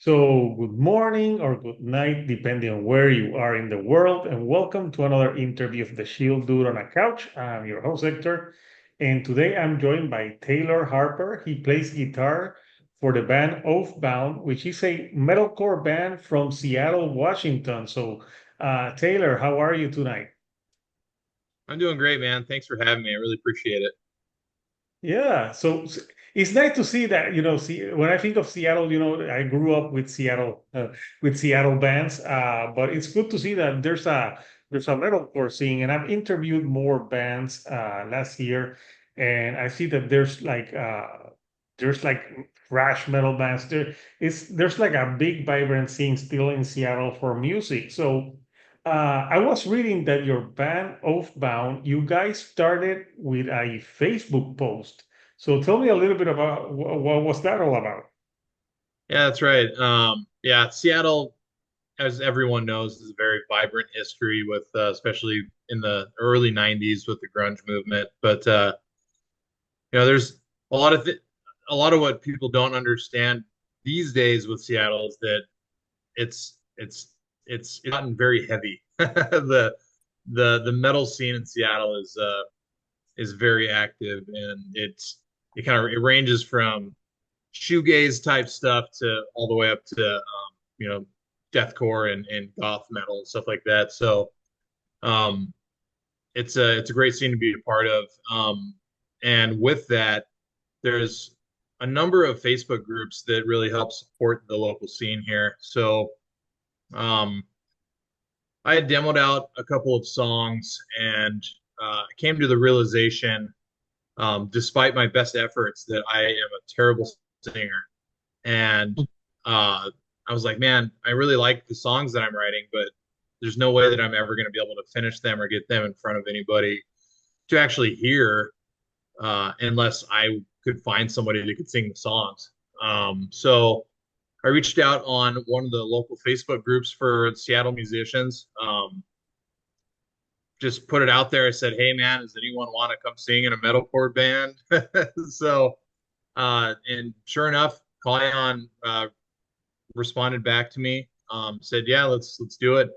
So, good morning or good night, depending on where you are in the world, and welcome to another interview of the Shield Dude on a Couch. I'm your host, Hector, and today I'm joined by Taylor Harper. He plays guitar for the band Oathbound, which is a metalcore band from Seattle, Washington. So, Taylor, how are you tonight? I'm doing great, man. Thanks for having me. I really appreciate it. Yeah, it's nice to see that, see when I think of Seattle, I grew up with Seattle bands, but it's good to see that there's a metalcore scene, and I've interviewed more bands last year, and I see that there's like thrash metal bands. There's like a big vibrant scene still in Seattle for music. So I was reading that your band Oathbound, you guys started with a Facebook post. So tell me a little bit about what was that all about? Yeah, that's right. Yeah, Seattle, as everyone knows, is a very vibrant history with, especially in the early '90s with the grunge movement. But there's a lot of a lot of what people don't understand these days with Seattle is that it's it's it's gotten very heavy. The metal scene in Seattle is very active, and it ranges from shoegaze type stuff to all the way up to you know deathcore and goth metal and stuff like that. So um, it's a great scene to be a part of. And with that, there's a number of Facebook groups that really help support the local scene here. So um, I had demoed out a couple of songs and came to the realization, despite my best efforts, that I am a terrible singer. And I was like, man, I really like the songs that I'm writing, but there's no way that I'm ever going to be able to finish them or get them in front of anybody to actually hear, unless I could find somebody that could sing the songs. So I reached out on one of the local Facebook groups for Seattle musicians. Just put it out there. I said, "Hey, man, does anyone want to come sing in a metalcore band?" So, and sure enough, Clyon responded back to me, said, "Yeah, let's do it."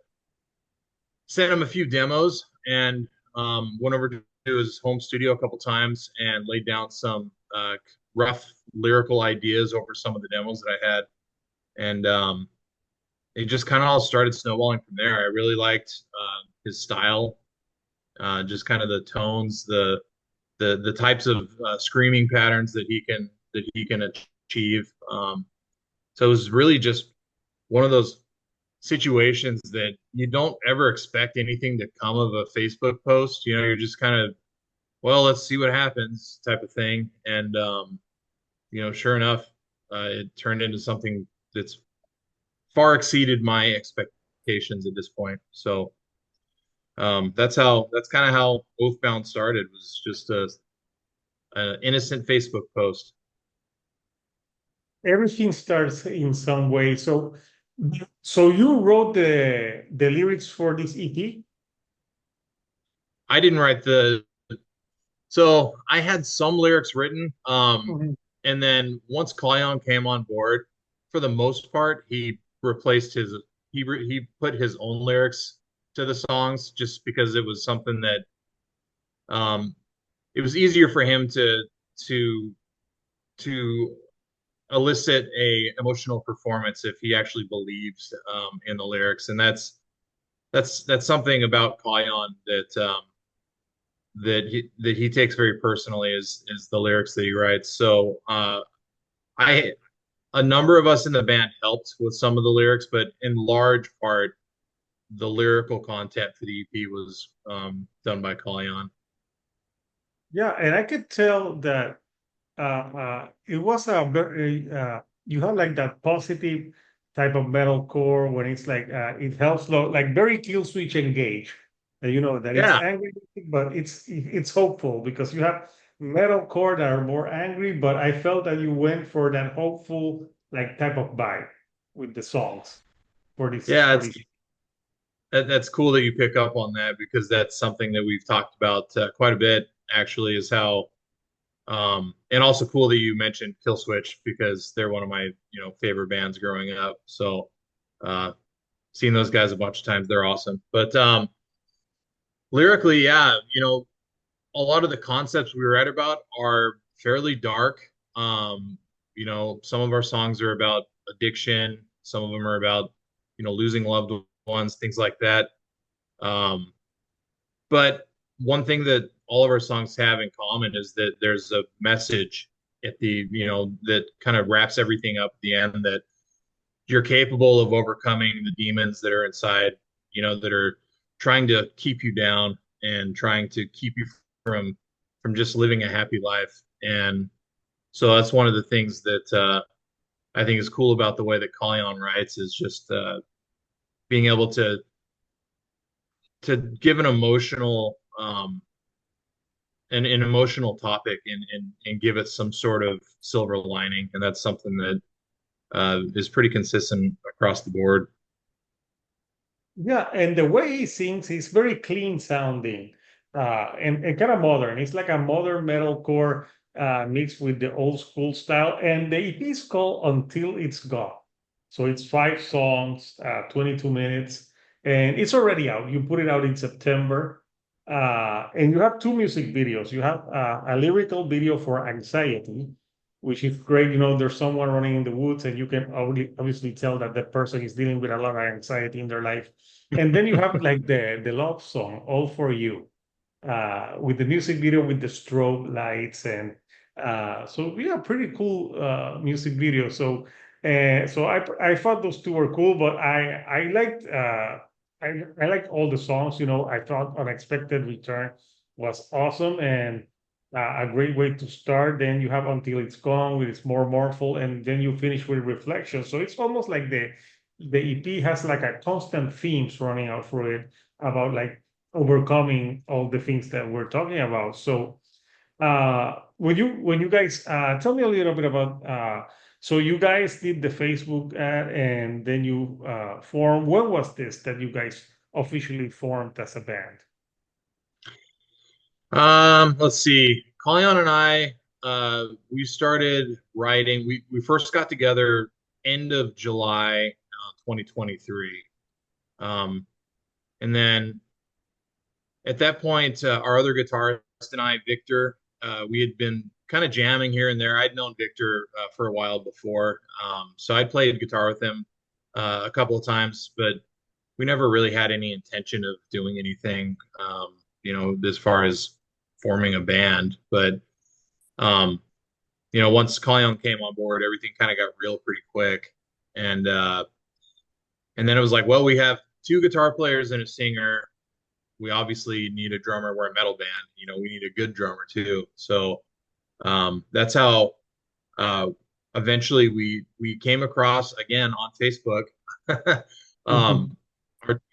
Sent him a few demos and went over to his home studio a couple times and laid down some rough lyrical ideas over some of the demos that I had, and it just kind of all started snowballing from there. I really liked his style, just kind of the tones, the types of screaming patterns that he can achieve. So it was really just one of those situations that you don't ever expect anything to come of a Facebook post. You're just kind of, well, let's see what happens type of thing. And sure enough, it turned into something that's far exceeded my expectations at this point. So that's kind of how Oathbound started, was just a innocent Facebook post. Everything starts in some way. So you wrote the lyrics for this EP? I didn't write so I had some lyrics written. Mhm. And then once Clyon came on board, for the most part, he put his own lyrics to the songs just because it was something that um, it was easier for him to to elicit a emotional performance if he actually believes in the lyrics, and that's something about Clyon that he takes very personally, is the lyrics that he writes. So I a number of us in the band helped with some of the lyrics, but in large part, the lyrical content for the EP was done by Clyon. Yeah, and I could tell that it was a very you have like that positive type of metalcore when it's like it helps like very kill switch engage. That it's Yeah, angry, but it's hopeful because you have metalcore that are more angry, but I felt that you went for that hopeful like type of vibe with the songs for this yeah, for it's this. that's cool that you pick up on that, because that's something that we've talked about quite a bit, actually, is how And also cool that you mentioned Killswitch because they're one of my, favorite bands growing up. So, uh, seen those guys a bunch of times. They're awesome. But lyrically, yeah, a lot of the concepts we write about are fairly dark. Some of our songs are about addiction. Some of them are about, losing loved ones, things like that. Um, but one thing that all of our songs have in common is that there's a message at that kind of wraps everything up at the end that you're capable of overcoming the demons that are inside, that are trying to keep you down and trying to keep you from just living a happy life. And so that's one of the things that I think is cool about the way that Kalyan writes is just being able to give an emotional topic and give it some sort of silver lining, and that's something that is pretty consistent across the board. Yeah, and the way he sings is very clean sounding, and kind of modern. It's like a modern metalcore mixed with the old school style. And the EP is called Until It's Gone. So it's 5 songs, 22 minutes, and it's already out. You put it out in September. And you have two music videos. You have a lyrical video for Anxiety, which is great. There's someone running in the woods, and you can obviously tell that the person is dealing with a lot of anxiety in their life. And then you have like the love song, All For You, with the music video with the strobe lights. And so yeah, pretty cool music video. So I thought those two were cool, but I liked I liked all the songs. I thought Unexpected Return was awesome, and a great way to start. Then you have Until It's Gone, with it's more mournful, and then you finish with Reflection. So it's almost like the EP has like a constant themes running out through it about like overcoming all the things that we're talking about. So when you guys tell me a little bit about so you guys did the Facebook ad, and then you formed. When was this that you guys officially formed as a band? Let's see. Kalyan and I, we started writing. We first got together end of July, 2023. And then at that point, our other guitarist and I, Victor, we had been kind of jamming here and there. I'd known Victor for a while before, so I'd played guitar with him a couple of times, but we never really had any intention of doing anything, as far as forming a band. But um, once Kalyan came on board, everything kind of got real pretty quick, and and then it was like, well, we have two guitar players and a singer. We obviously need a drummer. We're a metal band. We need a good drummer too. So that's how uh, eventually we came across again on Facebook. um,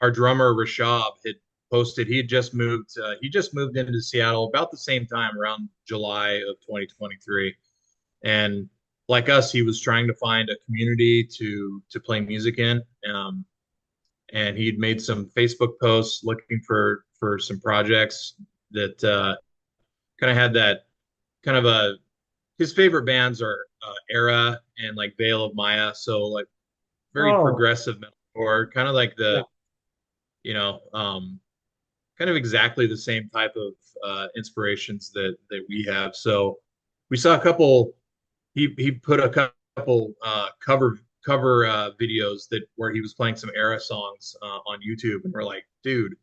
our drummer Rashab had posted he had just moved. He just moved into Seattle about the same time, around July of 2023, and like us, he was trying to find a community to play music in. And he'd made some Facebook posts looking for some projects that kind of had that kind of a his favorite bands are Era and like Veil of Maya, so like very Oh, progressive metalcore, kind of like yeah. you know kind of exactly the same type of inspirations that we have. So we saw a couple. He put a couple cover videos that where he was playing some Era songs on YouTube, and we're like, dude,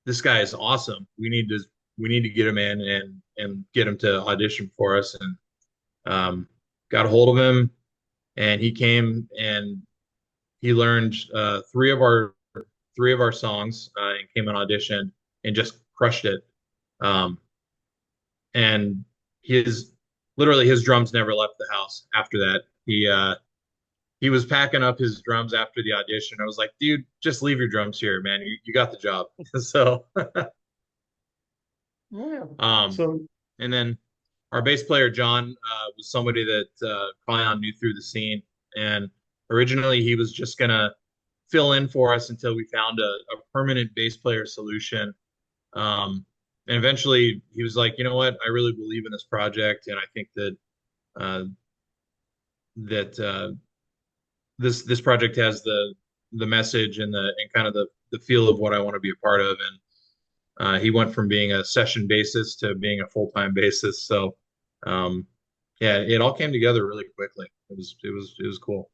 this guy is awesome. We need to get him in and get him to audition for us. And got a hold of him, and he came and he learned three of our songs and came on audition and just crushed it. Um, and his literally his drums never left the house after that. He was packing up his drums after the audition. I was like, dude, just leave your drums here, man. You got the job. So Yeah. um, So and then our bass player John was somebody that Clyon knew through the scene, and originally he was just gonna fill in for us until we found a permanent bass player solution. Um, and eventually he was like, you know what, I really believe in this project, and I think that uh, that this project has the message and the kind of the feel of what I want to be a part of. And he went from being a session bassist to being a full-time bassist. So um, yeah, it all came together really quickly. It was cool.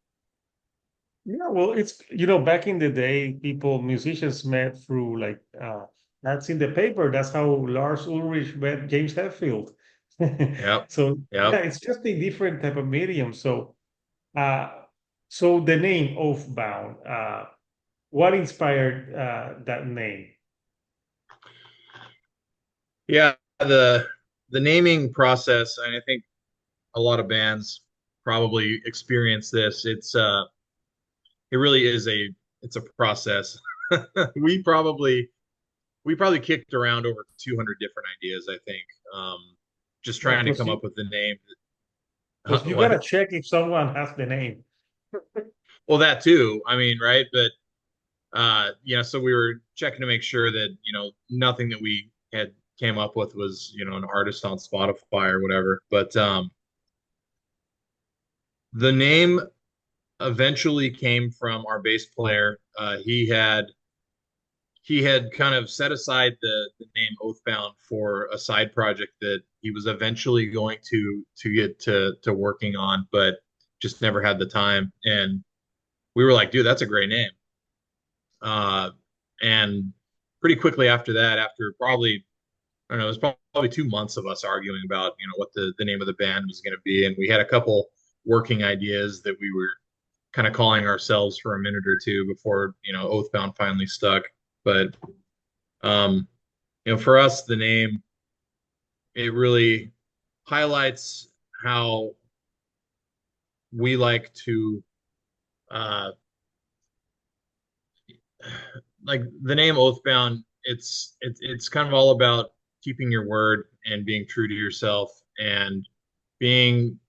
Yeah, well, it's back in the day, musicians met through like that's in the paper. That's how Lars Ulrich met James Hetfield. Yep. So yeah, Yep. it's just a different type of medium. Uh, so the name Oathbound, what inspired that name? Yeah, the naming process, and I think a lot of bands probably experience this. It really is it's a process. We probably we probably kicked around over 200 different ideas, I think. Um, just Yeah, trying to come up with the name. plus you gotta What? check if someone has the name. Well, that too. I mean, right? But so we were checking to make sure that, nothing that we had came up with was, an artist on Spotify or whatever. But the name eventually came from our bass player. He had kind of set aside the name Oathbound for a side project that he was eventually going to get to working on, but just never had the time. And we were like, dude, that's a great name. And pretty quickly after that, after probably, I don't know, it was probably 2 months of us arguing about, what the name of the band was going to be. And we had a couple working ideas that we were kind of calling ourselves for a minute or two before, Oathbound finally stuck. But, um, for us, the name, it really highlights how we like to, uh, like the name Oathbound, it's kind of all about keeping your word and being true to yourself and being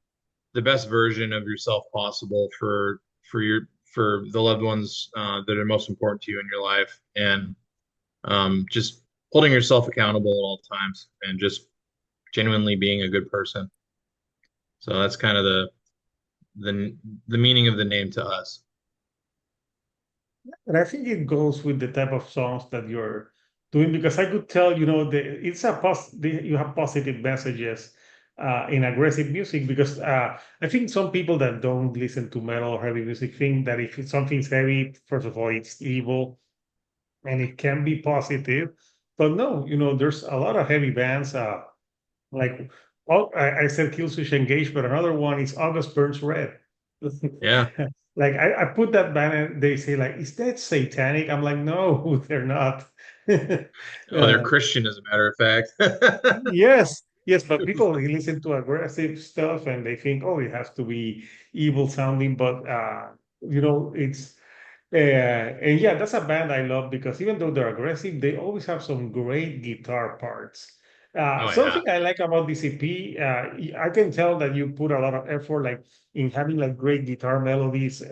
the best version of yourself possible for the loved ones that are most important to you in your life, and just holding yourself accountable at all times and just genuinely being a good person. So that's kind of the the meaning of the name to us. And I think it goes with the type of songs that you're doing because I could tell, it's you have positive messages in aggressive music because I think some people that don't listen to metal or heavy music think that if something's heavy, first of all, it's evil and it can be positive. But no, there's a lot of heavy bands. Like, oh, I said Killswitch Engage, but another one is August Burns Red. Yeah. Like I put that band and they say like, is that satanic? I'm like, no, they're not. Oh, they're Uh, Christian, as a matter of fact. yes, yes, but people they listen to aggressive stuff and they think, oh, it has to be evil sounding, but it's and yeah, that's a band I love because even though they're aggressive, they always have some great guitar parts. Oh yeah. Something I like about this EP, I can tell that you put a lot of effort, like in having like great guitar melodies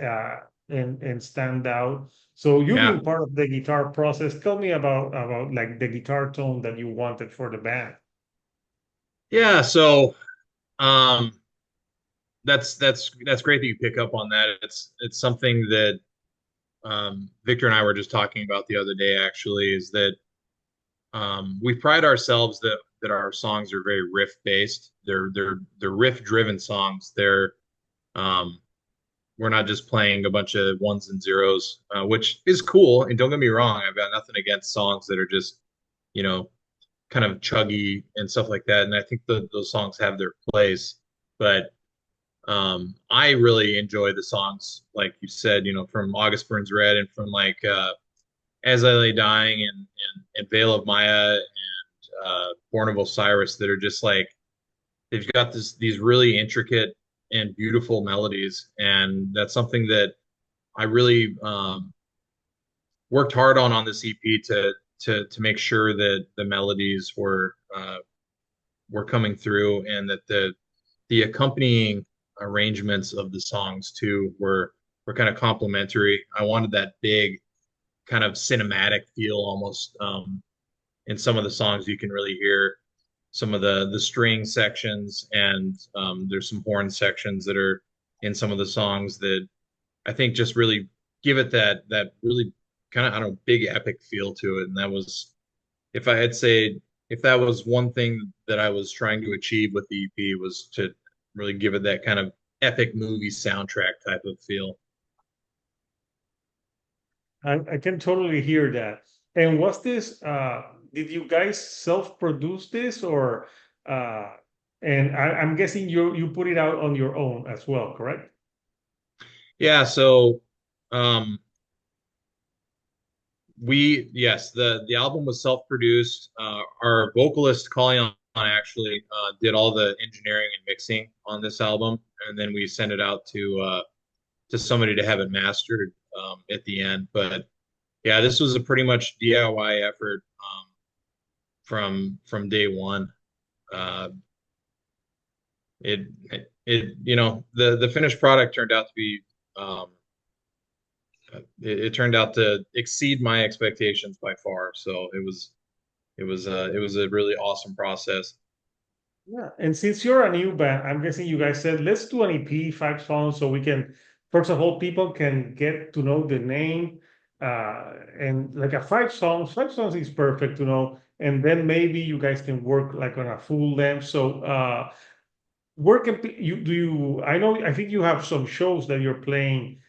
and stand out. So you Yeah. being part of the guitar process, tell me about like the guitar tone that you wanted for the band. Yeah. So um that's great that you pick up on that. It's something that Victor and I were just talking about the other day, actually, is that we pride ourselves that our songs are very riff based. They're riff driven songs. Um, we're not just playing a bunch of ones and zeros, which is cool. And don't get me wrong, I've got nothing against songs that are just, you know, kind of chuggy and stuff like that. And I think those songs have their place. But I really enjoy the songs, like you said, from August Burns Red and from like As I Lay Dying and Veil of Maya and Born of Osiris, that are just like they've got these really intricate and beautiful melodies, and that's something that I really worked hard on this EP to make sure that the melodies were coming through, and that the accompanying arrangements of the songs too were kind of complementary. I wanted that big kind of cinematic feel almost, in some of the songs you can really hear some of the string sections, and there's some horn sections that are in some of the songs that I think just really give it that really kind of, I don't know, big epic feel to it. And that was, if I had say, if that was one thing that I was trying to achieve with the EP, was to really give it that kind of epic movie soundtrack type of feel. I can totally hear that. And was this, did you guys self-produce this or, uh, and I'm guessing you put it out on your own as well, correct? Yeah, so um yes, the album was self-produced. Our vocalist on actually did all the engineering and mixing on this album, and then we sent it out to somebody to have it mastered at the end. But yeah, this was a pretty much DIY effort from day one. Uh, the finished product turned out to be um, it turned out to exceed my expectations by far. So it was a really awesome process. Yeah. And since you're a new band, I'm guessing you guys said, let's do an EP, 5 songs, so we can, first of all, people can get to know the name. And like a 5 songs is perfect to know. And then maybe you guys can work like on a full length. So, where can you do you? I know, I think you have some shows that you're playing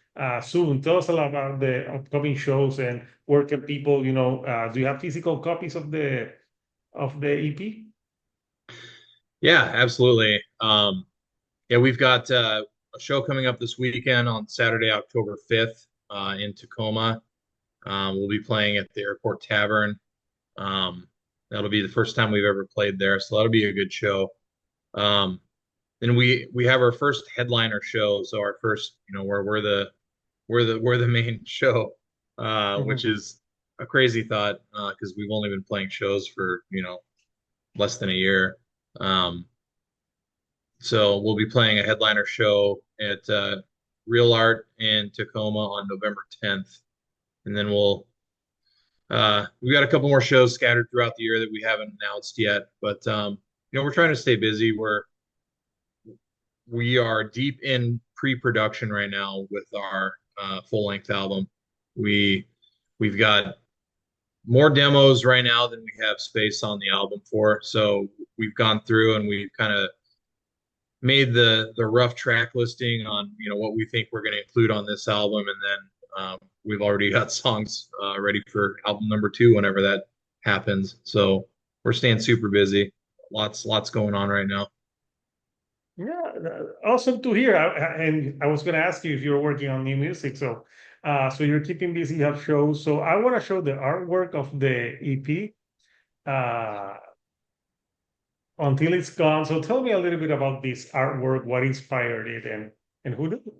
soon. Tell us a lot about the upcoming shows and where can people, do you have physical copies of the EP? Yeah, absolutely. Yeah, we've got a show coming up this weekend on Saturday, October 5th, in Tacoma. We'll be playing at the Airport Tavern. Um, that'll be the first time we've ever played there, so that'll be a good show. Um, then we have our first headliner show, so our first, where we're the main show, which Mhm. is a crazy thought because we've only been playing shows for less than a year. Um, so we'll be playing a headliner show at Real Art in Tacoma on November 10th, and then we've got a couple more shows scattered throughout the year that we haven't announced yet. But we're trying to stay busy. We are deep in pre-production right now with our full-length album. We we've got more demos right now than we have space on the album for. So we've gone through and we've kind of made the rough track listing on what we think we're going to include on this album, and then we've already got songs ready for album number two whenever that happens. So we're staying super busy. Lots going on right now. Yeah, awesome to hear. And I was going to ask you if you're working on new music. So, so you're keeping busy, you have shows. So I want to show the artwork of the EP until it's gone. So tell me a little bit about this artwork, what inspired it, and who did it?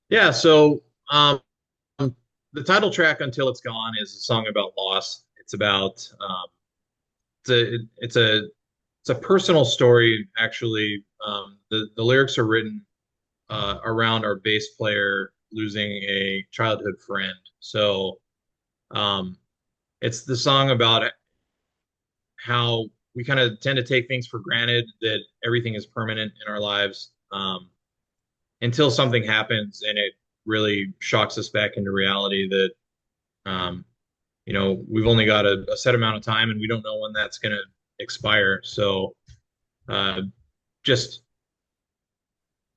Yeah, so the title track "Until It's Gone" is a song about loss. It's about it's a personal story actually. The lyrics are written around our bass player losing a childhood friend. So um, it's the song about how we kind of tend to take things for granted, that everything is permanent in our lives, until something happens and it really shocks us back into reality that um, we've only got a set amount of time and we don't know when that's going to expire. So uh, just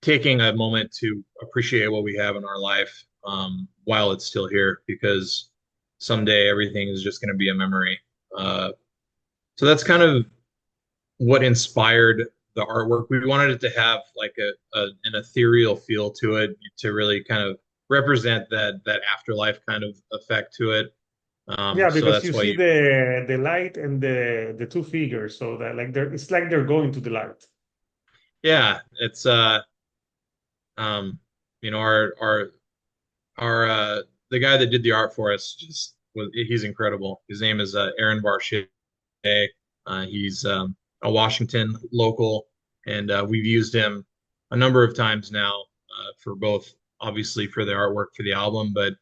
taking a moment to appreciate what we have in our life while it's still here, because someday everything is just going to be a memory. So that's kind of what inspired the artwork. We wanted it to have like an ethereal feel to it, to really kind of represent that afterlife kind of effect to it. Yeah, So because that's you why see you, the light and the two figures, so that like it's like they're going to the light. yeah, it's um, our the guy that did the art for us he's incredible. His name is Aaron Barshea. He's a Washington local, and we've used him a number of times now for both, obviously, for the artwork for the album, but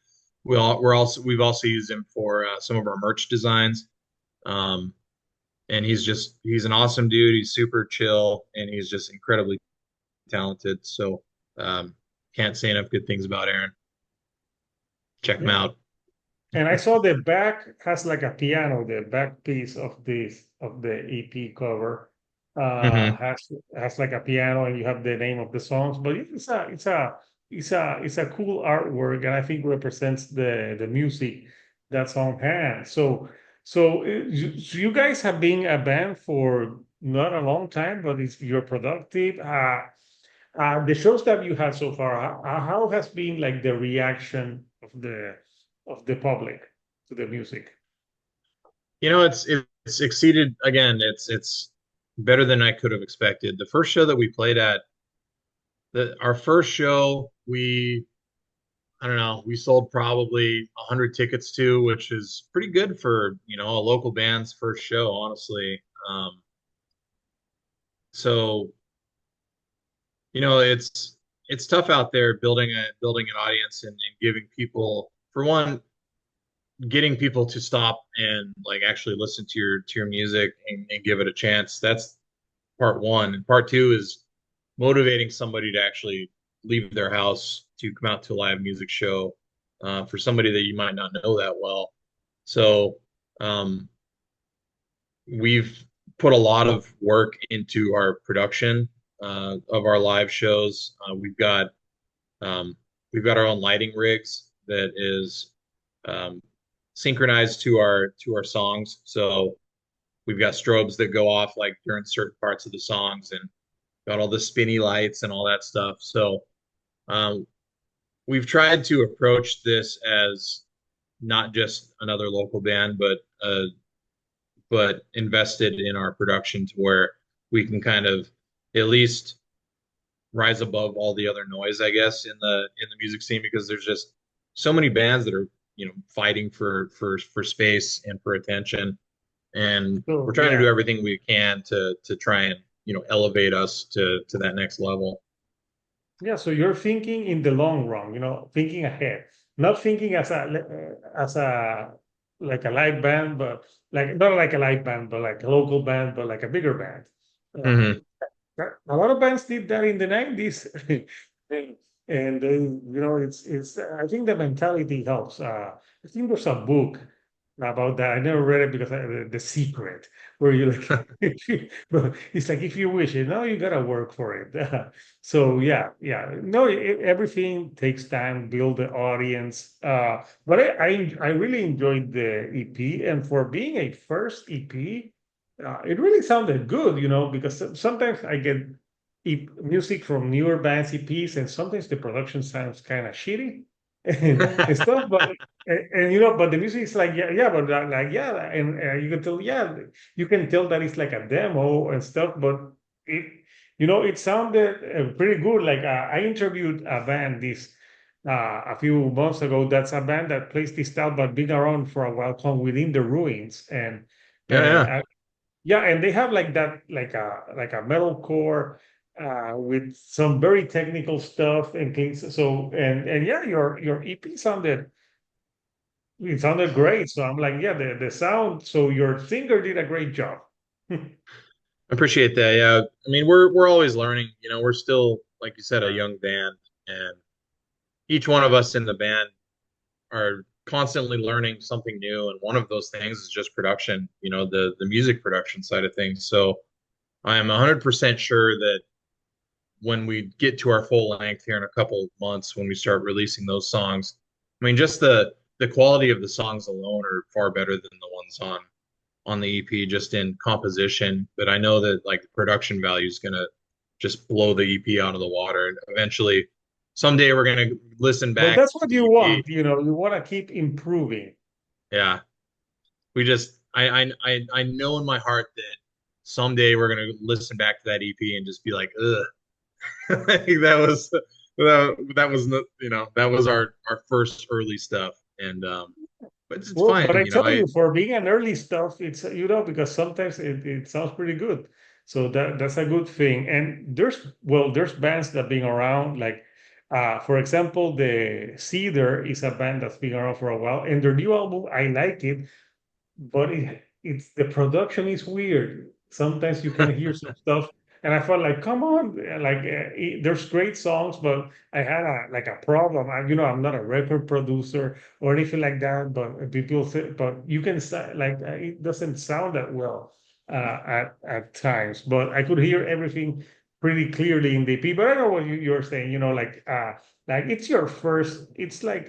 we've also used him for some of our merch designs. Um, and he's an awesome dude. He's super chill and he's just incredibly talented. So can't say enough good things about Aaron. Check him Yeah. out. And I saw the back has like a piano, the back piece of this of the EP cover Hmm. has like a piano and you have the name of the songs, but it's a cool artwork and I think represents the music that's on hand. So you guys have been a band for not a long time, but you're productive. The shows that you had so far, how has been like the reaction of the public to the music? It's exceeded again. It's better than I could have expected. The first show that we played at, our first show, we I don't know, we sold probably 100 tickets to, which is pretty good for, a local band's first show, honestly. So, it's tough out there building an audience and giving people, for one, getting people to stop and like actually listen to your music and give it a chance. That's part one. And part two is motivating somebody to actually leave their house to come out to a live music show for somebody that you might not know that well. So um, we've put a lot of work into our production of our live shows. Um, we've got our own lighting rigs that is um, synchronized to our songs. So we've got strobes that go off like during certain parts of the songs, and got all the spinny lights and all that stuff. So um, we've tried to approach this as not just another local band, but invested in our production to where we can kind of at least rise above all the other noise, I guess, in the music scene because there's just so many bands that are fighting for space and for attention, and we're So trying to do yeah, everything we can to try and elevate us to that next level. yeah. So you're thinking in the long run, thinking ahead, not thinking as a like a live band, but like not like a live band, but like a local band, but like a bigger band. Hmm. A lot of bands did that in the 90s. And it's I think the mentality helps. I think there's a book about that. I never read it because The Secret, where you like, but it's like if you wish it, now you gotta work for it. So yeah, yeah. No, everything takes time, build the audience. But I really enjoyed the EP, and for being a first EP, it really sounded good, because sometimes I get music from newer bands EPs, and sometimes the production sounds kind of shitty and stuff. But the music is like yeah, yeah, but like yeah, and you can tell yeah, you can tell that it's like a demo and stuff. But it sounded pretty good. Like I interviewed a band a few months ago. That's a band that plays this style, but been around for a while, called Within the Ruins, Yeah, and yeah. uh, yeah, and they have like that, like a metal core with some very technical stuff and things. So and yeah, your EP sounded great. So I'm like, yeah, the sound. So your singer did a great job. I appreciate that. Yeah. I mean, we're always learning. We're still, like you said, a Yeah. young band, and each one of us in the band are constantly learning something new. And one of those things is just production, the music production side of things. So I am 100% sure that when we get to our full length here in a couple of months, when we start releasing those songs, I mean, just the quality of the songs alone are far better than the ones on the EP, just in composition. But I know that like the production value is gonna just blow the EP out of the water. And eventually, someday we're gonna listen Well, back that's to what the you EP. want. You want to keep improving. Yeah, we just I know in my heart that someday we're gonna listen back to that EP and just be like, ugh. I think that was that was our first early stuff, and but it's Well, but fine, I tell I you, for being an early stuff, it's because sometimes it sounds pretty good. So that's a good thing. And there's bands that been around like For example, the Cedar is a band that's been around for a while, and their new album, I like it, but it's the production is weird. Sometimes you can hear some stuff, and I felt like, come on, like there's great songs, but I had a problem. I'm not a record producer or anything like that, but people say, but you can say like it doesn't sound that well at times. But I could hear everything pretty clearly in the EP. But I know what you're saying. Like it's your first. It's like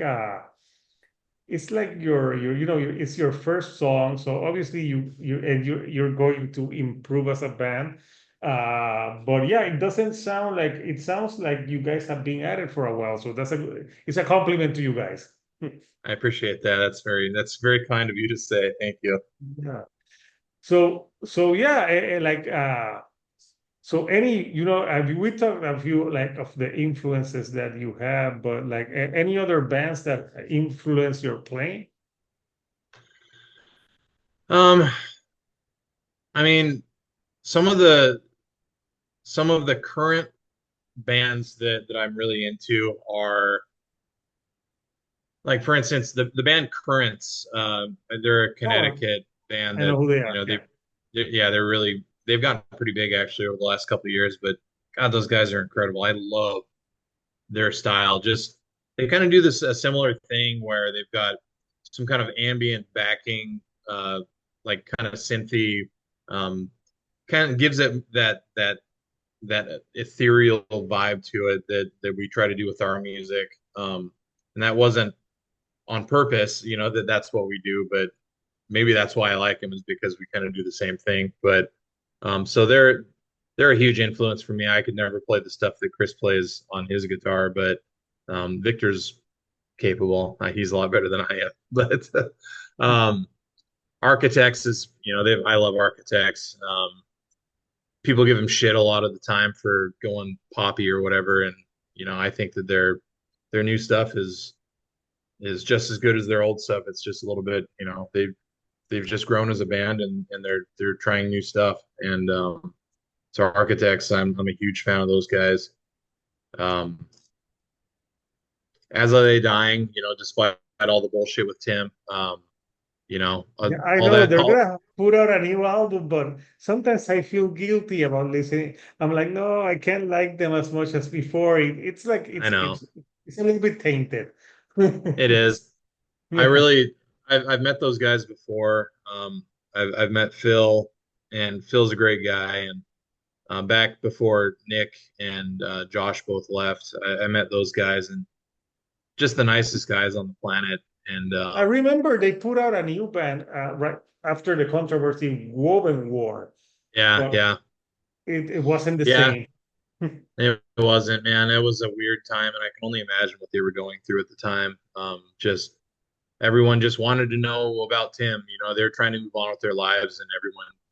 it's your first song, so obviously you're going to improve as a band. But yeah, it sounds like you guys have been at it for a while, so it's a compliment to you guys. I appreciate that. That's very kind of you to say. Thank you. Yeah. So yeah, so we talked a few like of the influences that you have, but like any other bands that influence your playing? Um, I mean, some of the some of the current bands that I'm really into are like, for instance, the band Currents. They're a Oh, Connecticut band I know that who they you are. know Yeah. yeah, they've gotten pretty big actually over the last couple of years. But God, those guys are incredible. I love their style. Just they kind of do this a similar thing where they've got some kind of ambient backing, like kind of synthy, um, kind of gives it that ethereal vibe to it that we try to do with our music. And that wasn't on purpose, that's what we do, but maybe that's why I like them is because we kind of do the same thing. But so they're a huge influence for me. I could never play the stuff that Chris plays on his guitar, but Victor's capable. He's a lot better than I am. But um, Architects is, I love Architects. People give him shit a lot of the time for going poppy or whatever, and I think that their new stuff is just as good as their old stuff. It's just a little bit, they've just grown as a band, and they're trying new stuff. And so Architects, I'm a huge fan of those guys. Um, As Are They Dying, despite all the bullshit with Tim, Yeah, I all know that, they're all gonna put out a new album, but sometimes I feel guilty about listening. I'm like, no, I can't like them as much as before. It's like I know it's a little bit tainted. it is. I Yeah. really, I've met those guys before. I've met Phil, and Phil's a great guy. And back before Nick and Josh both left, I met those guys, and just the nicest guys on the planet. And I remember they put out a new band right after the controversy Woven War, yeah, but yeah, it wasn't the yeah. same. It wasn't, man. It was a weird time, and I can only imagine what they were going through at the time. Just everyone just wanted to know about Tim. They're trying to move on with their lives, and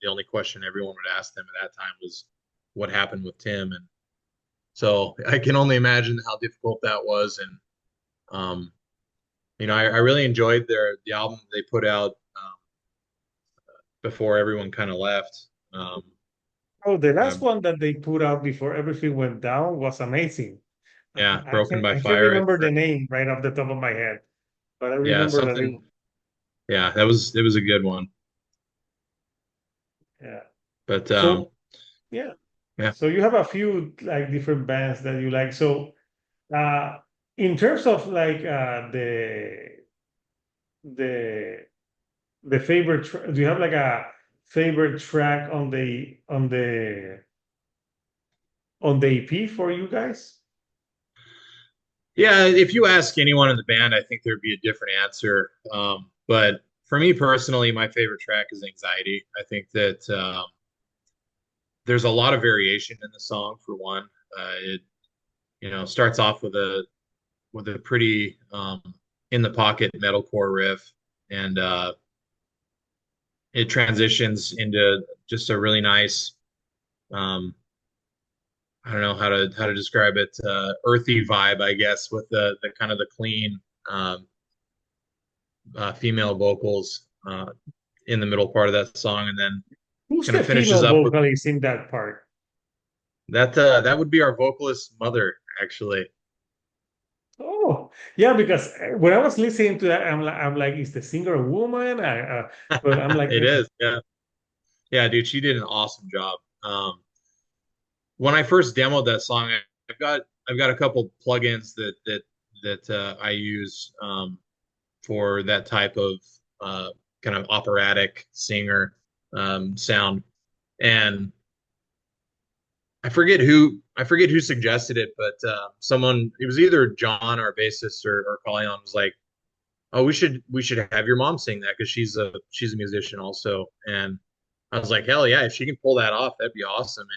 the only question everyone would ask them at that time was, "What happened with Tim?" And so I can only imagine how difficult that was. And um, I really enjoyed the album they put out before everyone kind of left. Um, Oh, the last um, one that they put out before everything went down was amazing. yeah, Broken by I can't Fire. remember the name right off the top of my head, but I Yeah, remember that something. Yeah, it was a good one. yeah. But So yeah. yeah. So you have a few like different bands that you like. So uh in terms of like the the favorite do you have like a favorite track on the EP for you guys? Yeah, if you ask anyone in the band, I think there'd be a different answer. But for me personally, my favorite track is Anxiety. I think that there's a lot of variation in the song. For one, it starts off with a pretty in the pocket metalcore riff, and it transitions into just a really nice, um, I don't know how to describe it, earthy vibe, I guess, with the kind of the clean female vocals in the middle part of that song, and then Who's kind the of finishes female up with vocalist in that part? that. That would be our vocalist mother, actually. Oh, yeah, because when I was listening to that, I'm like, is the singer a woman? But I'm like, It is, yeah. Yeah, dude, she did an awesome job. When I first demoed that song, I've got a couple plugins that I use for that type of uh, kind of operatic singer sound, and I forget who suggested it, but someone, it was either John, our bassist, or Colin, was like, "Oh, we should have your mom sing that because she's a musician also." And I was like, "Hell yeah, if she can pull that off, that'd be awesome."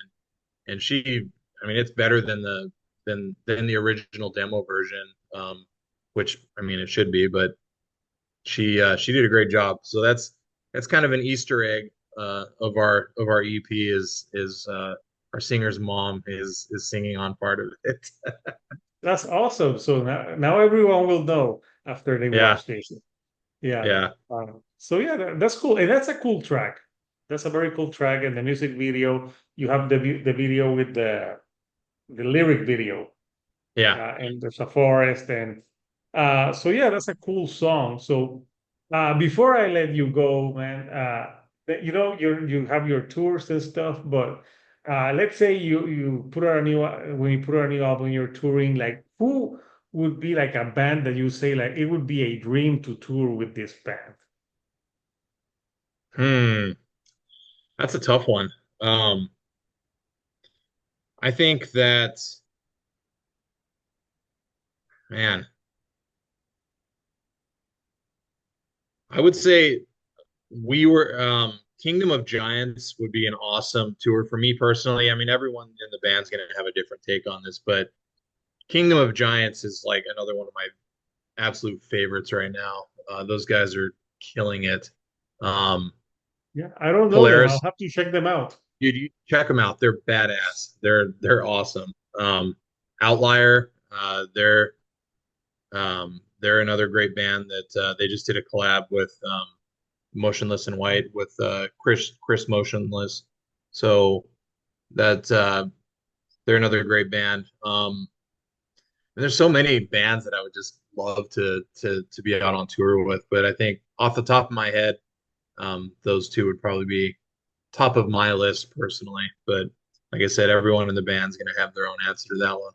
And she, I mean, it's better than than the original demo version, which I mean it should be, but she did a great job. So that's kind of an Easter egg of our EP is our singer's mom is singing on part of it. that's awesome. So now everyone will know after they Yeah, watch this. Yeah. yeah, So yeah, that's cool, and that's a cool track. That's a very cool track, and the music video. You have the video with the lyric video, yeah. and there's a forest, and so yeah, that's a cool song. So before I let you go, man, you know you have your tours and stuff, but let's say you put out a new when you put out a new album, you're touring. Like, who would be like a band that you say like it would be a dream to tour with this band? Hmm, that's a tough one. Um, I think that, man, I would say we were Kingdom of Giants would be an awesome tour for me personally. I mean, everyone in the band's gonna have a different take on this, but Kingdom of Giants is like another one of my absolute favorites right now. Those guys are killing it. Um, Yeah, I don't know them. I'll Polaris, have to check them out. dude, you check them out. They're badass. They're awesome. Outlier, they're another great band that they just did a collab with Motionless in White with Chris Motionless. So that they're another great band. And there's so many bands that I would just love to be out on tour with, but I think off the top of my head, those two would probably be top of my list personally. But like I said, everyone in the band's gonna have their own answer to that one.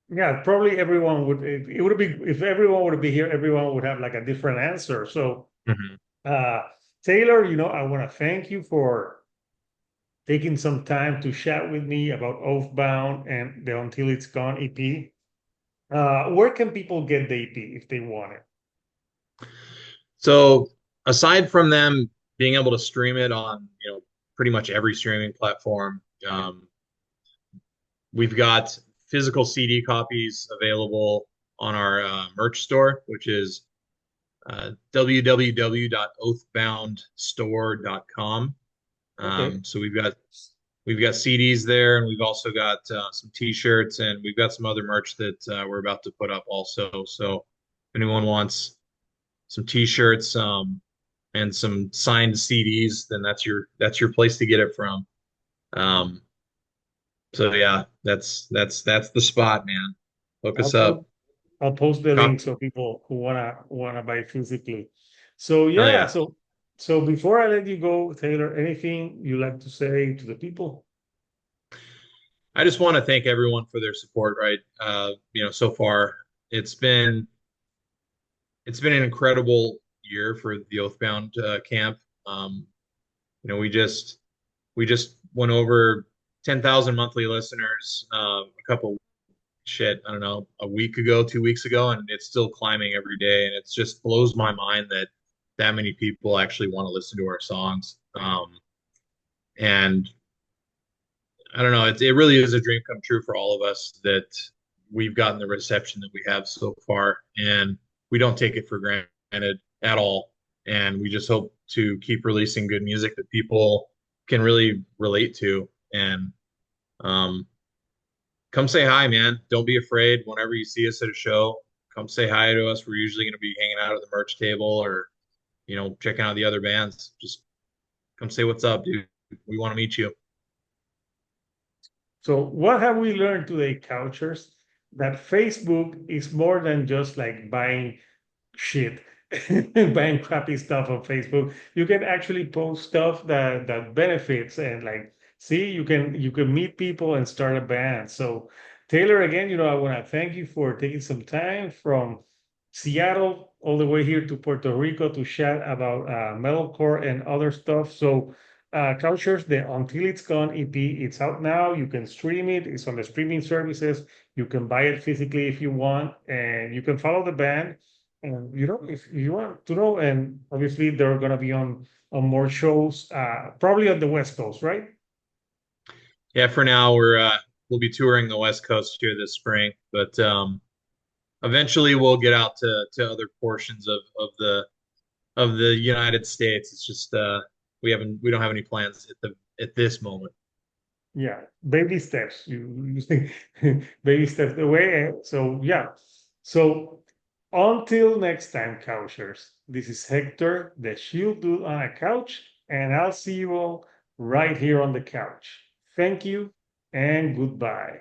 Yeah, probably everyone would. It would be if everyone would be here, everyone would have like a different answer. So, Mhm. uh, Taylor, I want to thank you for taking some time to chat with me about Oathbound and the Until It's Gone EP. Where can people get the EP if they want it? So aside from them being able to stream it on, pretty much every streaming platform, we've got physical CD copies available on our merch store, which is www.oathboundstore.com. Okay. So we've got CDs there, and we've also got some T-shirts, and we've got some other merch that we're about to put up also. So if anyone wants some T-shirts and some signed CDs, then that's your place to get it from. Um, so yeah, that's the spot, man. Look I'll us up. post I'll post the link Cop- so people who wanna buy physically. So Hell yeah, yeah. so before I let you go, Taylor, anything you like to say to the people? I just want to thank everyone for their support, right? So far it's been it's been an incredible year for the Oathbound camp. Um, we just went over 10,000 monthly listeners a couple shit, I don't know, a week ago, 2 weeks ago, and it's still climbing every day. And it just blows my mind that that many people actually want to listen to our songs. And I don't know, it really is a dream come true for all of us that we've gotten the reception that we have so far. And we don't take it for granted at all. And we just hope to keep releasing good music that people can really relate to. And um, come say hi, man. Don't be afraid. Whenever you see us at a show, come say hi to us. We're usually going to be hanging out at the merch table or, checking out the other bands. Just come say what's up, dude. We want to meet you. So what have we learned today, Couchers? that Facebook is more than just like buying shit, buying crappy stuff on Facebook. You can actually post stuff that benefits and like see you can meet people and start a band. So Taylor, again, I want to thank you for taking some time from Seattle all the way here to Puerto Rico to chat about metalcore and other stuff. So Cultures, the Until It's Gone EP, it's out now. You can stream it. It's on the streaming services. You can buy it physically if you want, and you can follow the band. And if you want to know, and obviously they're gonna be on more shows, probably on the West Coast, right? Yeah, for now we'll be touring the West Coast here this spring, but eventually we'll get out to other portions of the United States. It's just we don't have any plans at this moment. Yeah, baby steps. You think baby steps away. So yeah. So until next time, couchers. This is Hector, the shield dude on a couch, and I'll see you all right here on the couch. Thank you and goodbye.